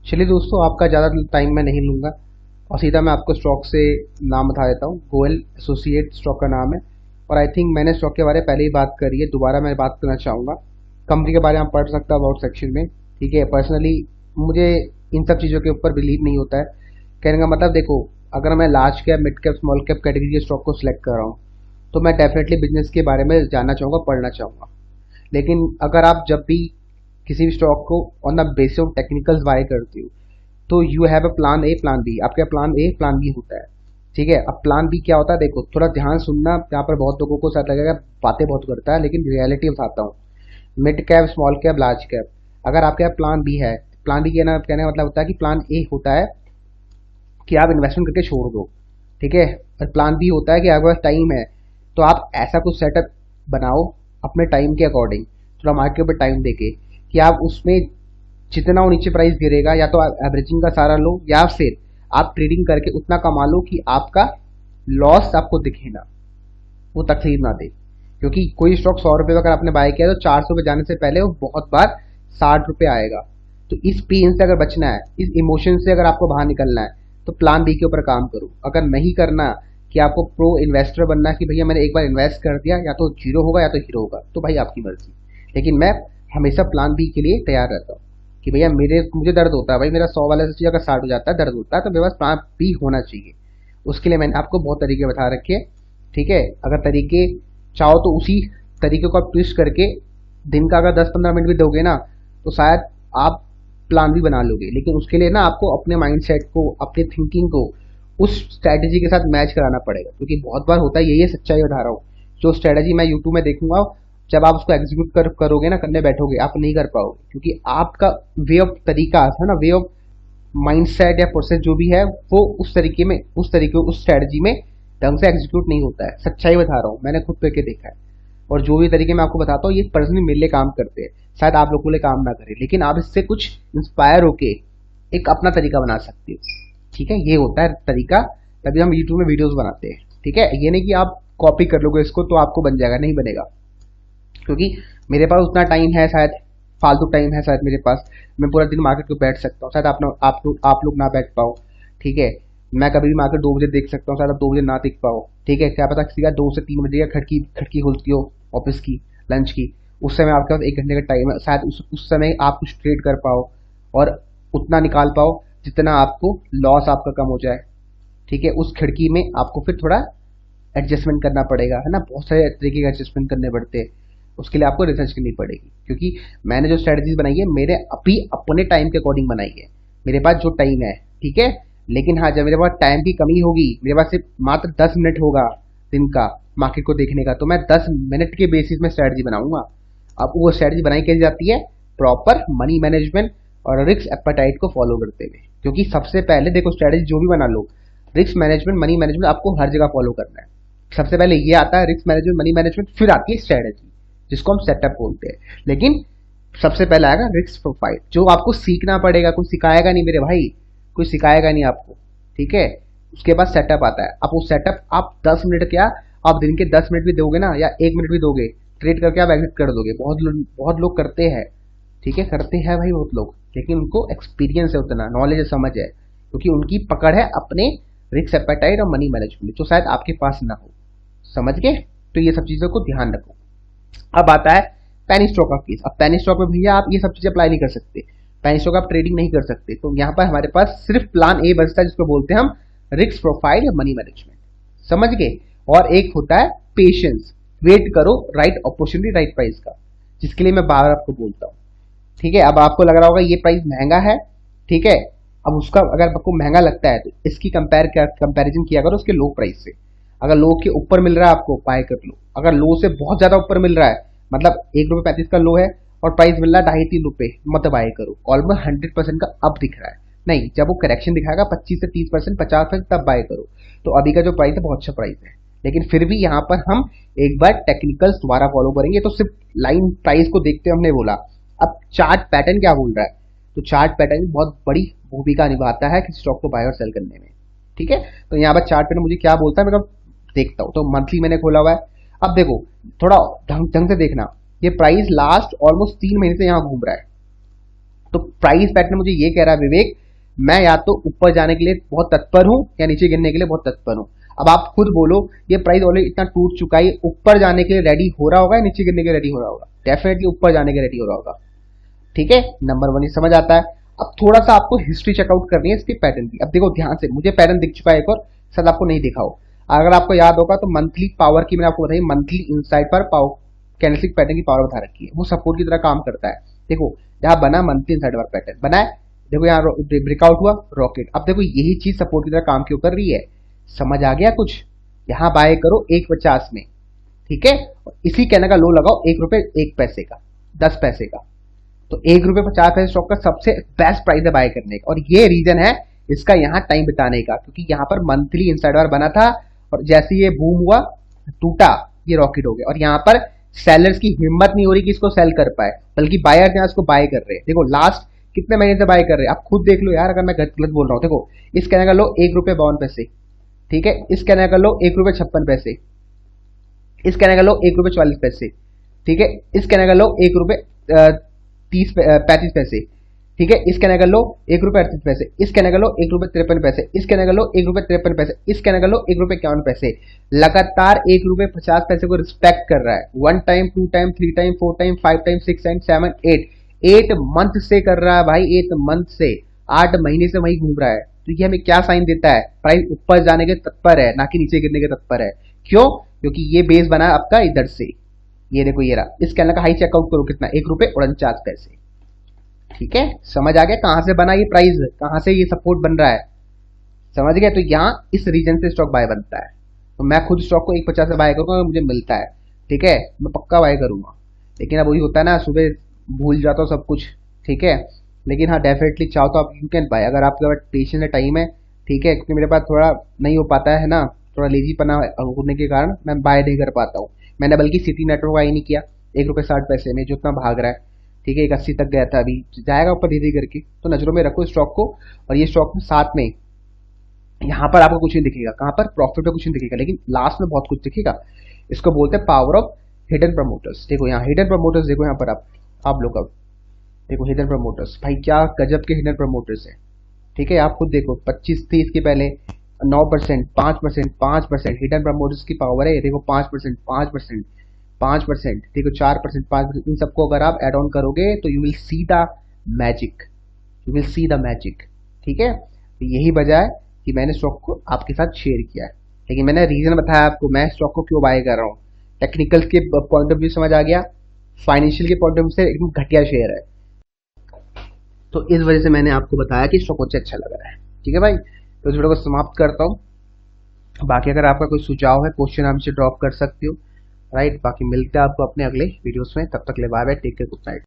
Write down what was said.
चलिए दोस्तों, आपका ज़्यादा टाइम मैं नहीं लूँगा और सीधा मैं आपको स्टॉक से नाम बता देता हूँ। गोयल एसोसिएट स्टॉक का नाम है और आई थिंक मैंने स्टॉक के बारे में पहले ही बात करी है, दोबारा मैं बात करना चाहूँगा। कंपनी के बारे में आप पढ़ सकते हो अबाउट सेक्शन में। ठीक है, पर्सनली मुझे इन सब चीज़ों के ऊपर बिलीव नहीं होता है। कहने का मतलब देखो, अगर मैं large cap, mid cap, small cap category के स्टॉक को सिलेक्ट कर रहा हूँ तो मैं डेफिनेटली बिजनेस के बारे में जानना चाहूँगा, पढ़ना चाहूँगा। लेकिन अगर आप जब भी किसी भी स्टॉक को on the basis of technicals buy करते हो तो you have a plan A, plan B. आपका प्लान ए, प्लान बी होता है। ठीक है, अब प्लान बी क्या होता है देखो, थोड़ा ध्यान सुनना। यहाँ पर बहुत लोगों को शायद लगेगा बातें बहुत करता है, लेकिन रियलिटी बताता हूँ। Mid cap, small cap, large cap, अगर आपके पास प्लान बी है, प्लान बी कहने का मतलब होता है कि प्लान ए होता है कि आप इन्वेस्टमेंट करके छोड़ दो। ठीक है, और प्लान बी होता है कि आपके पास टाइम है तो आप ऐसा कुछ सेटअप बनाओ अपने टाइम के अकॉर्डिंग, थोड़ा मार्केट पर टाइम देके, कि आप उसमें जितना वो नीचे प्राइस गिरेगा या तो आप एवरेजिंग का सहारा लो या फिर आप ट्रेडिंग करके उतना कमा लो कि आपका लॉस आपको दिखे ना, वो तकलीफ ना दे। क्योंकि कोई स्टॉक 100 रुपये अगर आपने बाय किया तो 400 पे जाने से पहले वो बहुत बार 60 रुपये आएगा। तो इस पेन से अगर बचना है, इस इमोशन से अगर आपको बाहर निकलना है तो प्लान बी के ऊपर काम करो। अगर नहीं करना कि आपको प्रो इन्वेस्टर बनना कि भैया मैंने एक बार इन्वेस्ट कर दिया, या तो जीरो होगा या तो हीरो होगा, तो भाई आपकी मर्जी। लेकिन मैं हमेशा प्लान बी के लिए तैयार रहता हूँ कि भैया मुझे दर्द होता है भाई, मेरा 100 वाला से चीज़ अगर 60 हो जाता है, दर्द होता है, तो मेरे पास प्लान बी होना चाहिए। उसके लिए मैंने आपको बहुत तरीके बता रखे हैं। ठीक है, अगर तरीके चाहो तो उसी तरीके को आप ट्विस्ट करके दिन का अगर 10-15 मिनट भी दोगे ना तो शायद आप प्लान भी बना लोगे। लेकिन उसके लिए ना आपको अपने माइंडसेट को, अपने थिंकिंग को उस स्ट्रैटेजी के साथ मैच कराना पड़ेगा। क्योंकि बहुत बार होता है, यही सच्चाई बता रहा हूँ, जो स्ट्रैटेजी मैं यूट्यूब में देखूंगा, जब आप उसको एग्जीक्यूट करोगे ना, करने बैठोगे, आप नहीं कर पाओगे। क्योंकि आपका वे ऑफ तरीका है ना, वे ऑफ माइंडसेट या प्रोसेस जो भी है, वो उस स्ट्रैटेजी में ढंग से एग्जीक्यूट नहीं होता है। सच्चाई बता रहा हूँ, मैंने खुद करके देखा है। और जो भी तरीके मैं आपको बताता हूँ ये पर्सनली मेरे लिए काम करते हैं, शायद आप लोगों के लिए काम ना करे, लेकिन आप इससे कुछ इंस्पायर होके एक अपना तरीका बना सकते हो। ठीक है, ये होता है तरीका, तभी हम यूट्यूब में वीडियोस बनाते हैं। ठीक है, ये नहीं कि आप कॉपी कर लोगे इसको तो आपको बन जाएगा, नहीं बनेगा। क्योंकि मेरे पास उतना टाइम है, शायद फालतू टाइम है शायद मेरे पास, मैं पूरा दिन मार्केट को बैठ सकता हूँ, शायद आप लोग ना बैठ पाओ। ठीक है, मैं कभी भी मार्केट 2 बजे देख सकता हूँ, शायद आप 2 बजे ना देख पाओ। ठीक है, क्या पता किसी का 2 से 3 बजे का खिड़की खिड़की खुलती हो ऑफिस की, लंच की, उस समय आपके पास 1 घंटे का टाइम है, शायद उस समय आप कुछ ट्रेड कर पाओ और उतना निकाल पाओ जितना आपको लॉस आपका कम हो जाए। ठीक है, उस खिड़की में आपको फिर थोड़ा एडजस्टमेंट करना पड़ेगा, है ना, बहुत सारे तरीके के एडजस्टमेंट करने पड़ते हैं। उसके लिए आपको रिसर्च करनी पड़ेगी। क्योंकि मैंने जो स्ट्रेटजीज बनाई है मैंने अभी अपने टाइम के अकॉर्डिंग बनाई है, मेरे पास जो टाइम है। ठीक है, लेकिन हाँ, जब मेरे पास टाइम की कमी होगी, मेरे पास सिर्फ मात्र 10 मिनट होगा दिन का मार्केट को देखने का, तो मैं 10 मिनट के बेसिस में स्ट्रेटजी बनाऊंगा। अब वो स्ट्रेटजी बनाई कैसे जाती है, प्रॉपर मनी मैनेजमेंट और रिस्क एपेटाइट को फॉलो करते हुए। क्योंकि सबसे पहले देखो, स्ट्रेटजी जो भी बना लो, रिस्क मैनेजमेंट, मनी मैनेजमेंट आपको हर जगह फॉलो करना है। सबसे पहले ये आता है रिस्क मैनेजमेंट, मनी मैनेजमेंट, फिर आती है स्ट्रेटजी जिसको हम सेटअप बोलते हैं। लेकिन सबसे पहले आएगा रिस्क प्रोफाइल, जो आपको सीखना पड़ेगा, कोई सिखाएगा नहीं मेरे भाई, कोई सिखाएगा नहीं आपको। ठीक है, उसके बाद सेटअप आता है। अब वो सेटअप आप 10 मिनट क्या, आप दिन के 10 मिनट भी दोगे ना, या 1 मिनट भी दोगे, ट्रेड करके आप एग्जिट कर दोगे। बहुत लोग करते हैं। ठीक है, करते हैं भाई बहुत लोग, लेकिन उनको एक्सपीरियंस है, उतना नॉलेज है, समझ है, क्योंकि उनकी पकड़ है अपने रिस्क एपेटाइट और मनी मैनेजमेंट, जो शायद आपके पास ना हो। समझ गए? तो ये सब चीजों को ध्यान रखो। अब आता है पैनी स्टॉक का केस। अब पैनी स्टॉक में भैया आप ये सब चीजें अप्लाई नहीं कर सकते, पैनी स्टॉक आप ट्रेडिंग नहीं कर सकते। तो यहाँ पर हमारे पास सिर्फ प्लान ए बचता है, जिसको बोलते हैं हम रिस्क प्रोफाइल या मनी मैनेजमेंट। समझ गए? और एक होता है पेशेंस, वेट करो राइट अपॉर्चुनिटी, राइट प्राइस का, जिसके लिए मैं बार आपको बोलता हूँ। ठीक है, अब आपको लग रहा होगा ये प्राइस महंगा है। ठीक है, अब उसका अगर आपको महंगा लगता है तो इसकी कंपैरिजन किया करो उसके लो प्राइस से। अगर लो के ऊपर मिल रहा है आपको, बाय कर लो। अगर लो से बहुत ज्यादा ऊपर मिल रहा है, मतलब ₹1.35 का लो है और प्राइस मिल रहा है ₹2.5-3, मत बाय करो। ऑलमोस्ट 100% का अप दिख रहा है, नहीं, जब वो करेक्शन दिखाएगा 25 से 30%, 50%, तब बाय करो। तो अभी का जो प्राइस है बहुत अच्छा प्राइस है, लेकिन फिर भी यहाँ पर हम एक बार टेक्निकल्स दोबारा फॉलो करेंगे। तो सिर्फ लाइन प्राइस को देखते हुए हमने बोला, अब चार्ट पैटर्न क्या बोल रहा है, तो चार्ट पैटर्न बहुत बड़ी भूमिका निभाता है किसी स्टॉक को बाय और सेल करने में। ठीक है, तो यहाँ पर चार्ट पैटर्न मुझे क्या बोलता है, मैं देखता हूँ। तो मंथली मैंने खोला हुआ है। अब देखो, थोड़ा ढंग से देखना, ये प्राइस लास्ट ऑलमोस्ट 3 महीने से यहाँ घूम रहा है। तो प्राइस पैटर्न मुझे ये कह रहा है विवेक, मैं या तो ऊपर जाने के लिए बहुत तत्पर हूं या नीचे गिरने के लिए बहुत तत्पर हूं। अब आप खुद बोलो, ये प्राइस ऑलरेडी इतना टूट चुका है, ऊपर जाने के लिए रेडी हो रहा होगा या नीचे गिरने के लिए रेडी हो रहा होगा? डेफिनेटली ऊपर जाने के लिए रेडी हो रहा होगा। ठीक है, नंबर वन ये समझ आता है। अब थोड़ा सा आपको हिस्ट्री चेकआउट करनी है इसकी पैटर्न की। अब देखो ध्यान से, मुझे पैटर्न दिख चुका है एक और, शायद आपको नहीं दिखा हो। अगर आपको याद होगा तो मंथली पावर की मैंने आपको बताई, मंथली इनसाइड पर पावर कैंडलस्टिक पैटर्न की पावर बता रखी है, वो सपोर्ट की तरह काम करता है। देखो यहाँ बना मंथली इनसाइड पर पैटर्न बना है, देखो यहाँ ब्रेकआउट हुआ रॉकेट। अब देखो यही चीज सपोर्ट की तरह काम क्यों कर रही है, समझ आ गया कुछ? यहाँ बाय करो 1.50 में, ठीक है, इसी कहने का लो लगाओ 1 रुपए 1 पैसे का, 10 पैसे का। तो 1 रुपए 50 पैसे स्टॉक का सबसे बेस्ट प्राइस है बाय करने का, और ये रीजन है इसका यहाँ टाइम बिताने का, क्योंकि यहाँ पर मंथली इनसाइड बार बना था और जैसे ये बूम हुआ टूटा, ये रॉकेट हो गया। और यहाँ पर सेलर्स की हिम्मत नहीं हो रही कि इसको सेल कर पाए, बल्कि बायर्स यहाँ इसको बाय कर रहे हैं। देखो लास्ट कितने महीने से बाय कर रहे हैं, आप खुद देख लो यार, अगर मैं गलत बोल रहा हूँ। देखो इस कहने का लो 1 रुपए 52 पैसे, ठीक है, इस कहने का लो 1 रुपए 56 पैसे, इस कहने का लो 1 रुपए 44 पैसे, ठीक है, इस कहने का लो 1 रुपए 35 पैसे, ठीक है, इस कहने का लो 1 रुपए 38 पैसे, इस कहने का लो 1 रुपए 53 पैसे, इस कहने का लो 1 रुपए 53 पैसे, इस कहने का लो 1 रुपए 51 पैसे। लगातार 1 रुपए 50 पैसे को रिस्पेक्ट कर रहा है। 1 time 2 time 3 time 4 time 5 time 6 time 7 8 month से कर रहा है भाई, 8 मंथ से, 8 महीने से वही घूम रहा है। तो ये हमें क्या साइन देता है, प्राइस ऊपर जाने के तत्पर है, ना कि नीचे गिरने के तत्पर है। क्यों? क्योंकि ये बेस बना है आपका इधर से, ये देखो ये रहा। इस कैंडल का हाई चेकआउट करो कितना, 1 रुपए 49 पैसे। ठीक है, समझ आ गया कहां से बना ये प्राइस, कहां से ये सपोर्ट बन रहा है, समझ गया? तो यहाँ इस रीजन से स्टॉक बाय बनता है। तो मैं खुद स्टॉक को 1.50 से बाय करूंगा, मुझे मिलता है, ठीक है, मैं पक्का बाय करूंगा। लेकिन अब वही होता है ना, सुबह भूल जाता हूँ सब कुछ, ठीक है। लेकिन हाँ डेफिनेटली चाहो तो आप यू कैन बाय, अगर आपके पास पेशेंस है, टाइम है, ठीक है। क्योंकि मेरे पास थोड़ा नहीं हो पाता है ना, थोड़ा लेजीपना होने के कारण मैं बाय नहीं कर पाता हूँ। मैंने बल्कि सिटी नेटवर्क बाय नहीं किया 1 रुपए 60 पैसे में, जो इतना भाग रहा है, ठीक है, 80 तक गया था, अभी जाएगा ऊपर धीरे करके। तो नजरों में रखो स्टॉक को। और ये स्टॉक में साथ में यहाँ पर आपको कुछ नहीं दिखेगा, कहाँ पर प्रॉफिट में कुछ नहीं दिखेगा, लेकिन लास्ट में बहुत कुछ दिखेगा। इसको बोलते हैं पावर ऑफ हिडन प्रमोटर्स। देखो यहाँ हिडन प्रमोटर्स, देखो यहाँ पर आप लोग अब देखो हिडन प्रमोटर्स, भाई क्या गजब के हिडन प्रमोटर्स है, ठीक है। आप खुद देखो 25 थी इसके पहले, 9%, 5%, 5% हिडन प्रमोटर्स की पावर है। देखो 5%, 5%, 5%, देखो 4%, 5%, इन सबको अगर आप एड ऑन करोगे तो you will see the magic, you will see the magic, ठीक है। तो यही वजह है कि मैंने स्टॉक को आपके साथ शेयर किया है। लेकिन मैंने रीजन बताया आपको मैं स्टॉक को क्यों बाय कर रहा हूँ। टेक्निकल के पॉइंट ऑफ व्यू समझ आ गया, फाइनेंशियल के पॉइंट ऑफ व्यू से एकदम घटिया शेयर है। तो इस वजह से मैंने आपको बताया कि स्टॉक मुझे अच्छा लग रहा है, ठीक है भाई। तो इस वीडियो को समाप्त करता हूँ। बाकी अगर आपका कोई सुझाव है, क्वेश्चन आप मुझे ड्रॉप कर सकते हो, राइट। बाकी मिलते हैं आपको अपने अगले वीडियोस में, तब तक ले bye bye, take care, good night.